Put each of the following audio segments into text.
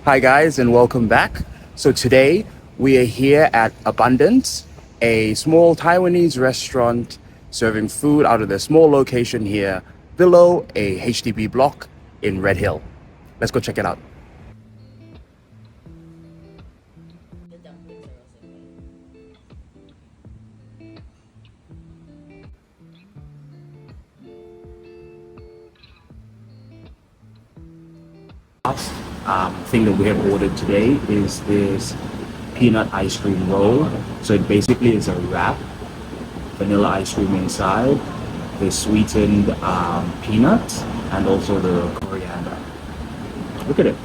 Hi guys and welcome back. So today we are here at Abundance, a small Taiwanese restaurant serving food out of their small location here below a HDB block in Redhill. Let's go check it out. Last thing that we have ordered today is this peanut ice cream roll. So it basically is a wrap, vanilla ice cream inside, the sweetened peanuts, and also the coriander. Look at it.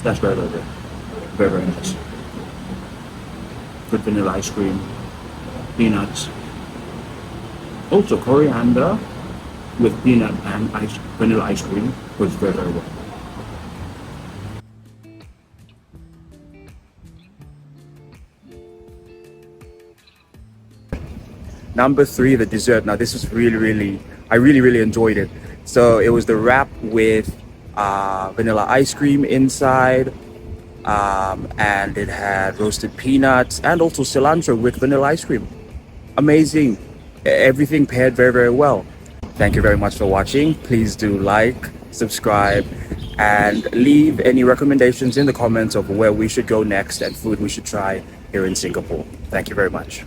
That's very, very good. Very, very nice. Good vanilla ice cream, peanuts, also coriander with peanut and vanilla ice cream was very, very well. Number three, the dessert. Now this was I really enjoyed it. So it was the wrap with vanilla ice cream inside, and it had roasted peanuts and also cilantro with vanilla ice cream. Amazing. Everything paired very, very well. Thank you very much for watching. Please do like, subscribe, and leave any recommendations in the comments of where we should go next and food we should try here in Singapore. Thank you very much.